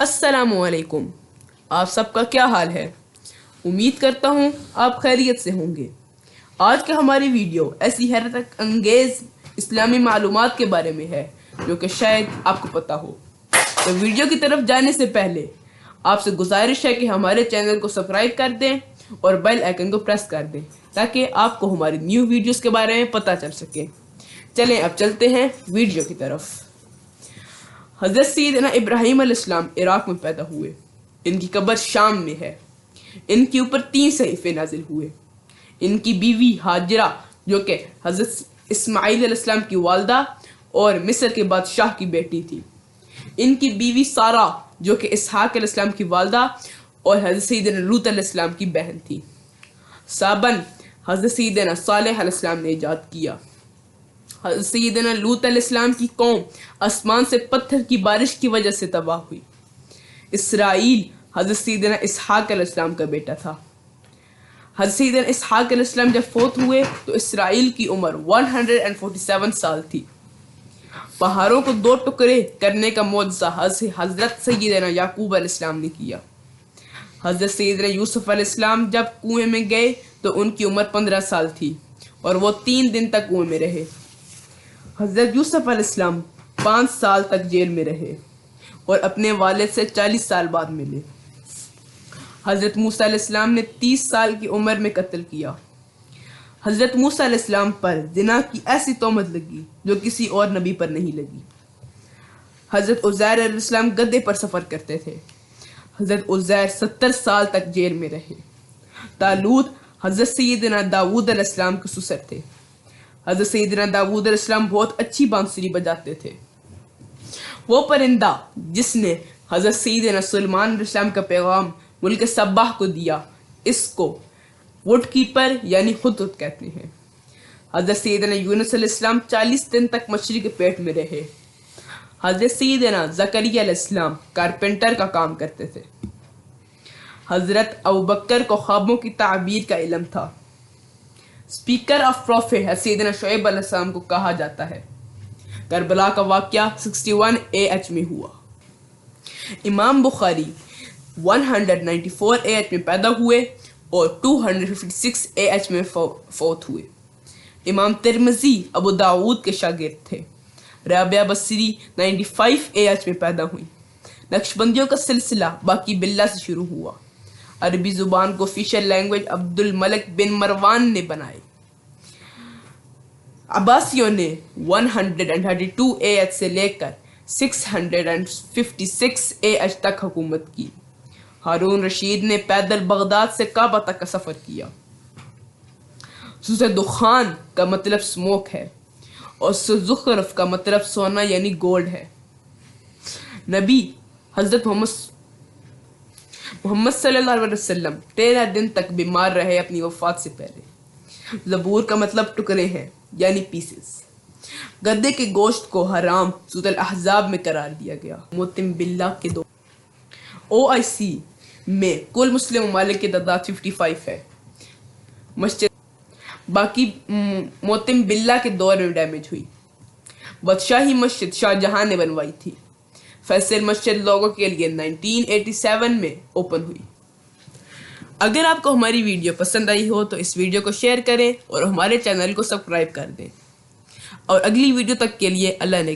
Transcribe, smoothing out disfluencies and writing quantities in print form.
अस्सलामुअलैकुम। आप सबका क्या हाल है? उम्मीद करता हूँ आप खैरियत से होंगे। आज का हमारी वीडियो ऐसी हैरत अंगेज इस्लामी मालूमात के बारे में है जो कि शायद आपको पता हो। तो वीडियो की तरफ जाने से पहले आपसे गुजारिश है कि हमारे चैनल को सब्सक्राइब कर दें और बेल आइकन को प्रेस कर दें ताकि आपको हमारी न्यू वीडियोस के बारे में पता चल सके। चलें अब चलते हैं वीडियो की तरफ। हज़रत सैयदना इब्राहीम अलैहिस्सलाम इराक में पैदा हुए। इनकी कब्र शाम में है। इनके ऊपर 3 सहीफे नाजिल हुए। इनकी बीवी हाजरा जो कि हज़रत इस्माइल अलैहिस्सलाम की वालदा और मिस्र के बादशाह की बेटी थी। इनकी बीवी सारा जो कि इसहाक अलैहिस्सलाम की वालदा और हज़रत सैयदना लूत अलैहिस्सलाम की बहन थी। साबन हज़रत सैयदना सालेह अलैहिस्सलाम ने ईजाद किया। हज़रत सैयदना लूत अलैहिस्सलाम की कौम आसमान से पत्थर की बारिश की वजह से तबाह हुई। इसराइल हज़रत सैयदना इसहाक अलैहिस्सलाम का बेटा था। हज़रत सैयदना इसहाक अलैहिस्सलाम जब फौत हुए तो इसराइल की उम्र 147 साल थी। पहाड़ों को 2 टुकड़े करने का मौजज़ा हज़रत सैयदना याकूब अलैहिस्सलाम ने किया। हज़रत सैयदना यूसुफ अलैहिस्सलाम जब कुएं में गए तो उनकी उम्र 15 साल थी और वो 3 दिन तक कुएं में रहे। हज़रत यूसुफ अलैहिस्सलाम 5 साल तक जेल में रहे और अपने वालिद से 40 साल बाद मिले। हज़रत मूसा अलैहिस्सलाम ने 30 साल की उम्र में कत्ल किया। हज़रत मूसा अलैहिस्सलाम पर ज़िना की ऐसी तोहमत लगी जो किसी और नबी पर नहीं लगी। हज़रत उज़ैर अलैहिस्सलाम गधे पर सफ़र करते थे। हज़रत उज़ैर 70 साल तक जेल में रहे। तालूत हज़रत सैयदना दाऊद अलैहिस्सलाम के ससुर थे। हज़रत सैयदना दाऊद अलैहिस्सलाम बहुत अच्छी बांसुरी बजाते थे। वो परिंदा जिसने हज़रत सैयदना सुलेमान अलैहिस्सलाम का पैगाम मुल्क सब्बाह को दिया, इसको वुड कीपर यानी हुदहुद कहते हैं। हज़रत सैयदना यूनुस अलैहिस्सलाम 40 दिन तक मछली के पेट में रहे। हज़रत सैयदना ज़करिया अलैहिस्सलाम कारपेंटर का काम करते थे। हज़रत अबू बकर को ख्वाबों की ताबीर का इल्म था। स्पीकर ऑफ प्रॉफिट सैयदना शुएब अलैहिस्सलाम को कहा जाता है। करबला का वाक़या 61 AH में हुआ। इमाम बुखारी 194 AH में पैदा हुए और 256 AH में फौत हुए। इमाम तिरमिज़ी अबू दाऊद के शागिर्द थे। राबिया बसरी 95 AH में पैदा हुई। नक्शबंदियों का सिलसिला बाकी बिल्ला से शुरू हुआ। अरबी ज़ुबान को ऑफिशियल लैंग्वेज अब्दुल मलिक बिन मरवान ने बनाए। अब्बासियों ने 132 AH से लेकर 656 AH तक हुकूमत की। हारून रशीद ने पैदल बगदाद से काबा तक का सफ़र किया। दुखान का मतलब स्मोक है और ज़ुख़रफ़ का मतलब सोना यानी गोल्ड है। नबी हज़रत मोहम्मद सल्लल्लाहु अलैहि वसल्लम 13 दिन तक बीमार रहे अपनी वफ़ात से पहले। ज़बूर का मतलब टुकड़े हैं यानी पीसेस। गद्दे के गोश्त को हराम सूरह अल-अहज़ाब में करार दिया गया। मोतिम बिल्ला के दो OIC में कुल मुस्लिम ममालिक की तादाद 55 है। मस्जिद बाकी मोतिम बिल्ला के दौर में डैमेज हुई। बादशाही मस्जिद शाहजहां ने बनवाई थी। फैसल मस्जिद लोगों के लिए 1987 में ओपन हुई। अगर आपको हमारी वीडियो पसंद आई हो तो इस वीडियो को शेयर करें और हमारे चैनल को सब्सक्राइब कर दें। और अगली वीडियो तक के लिए अल्लाह ने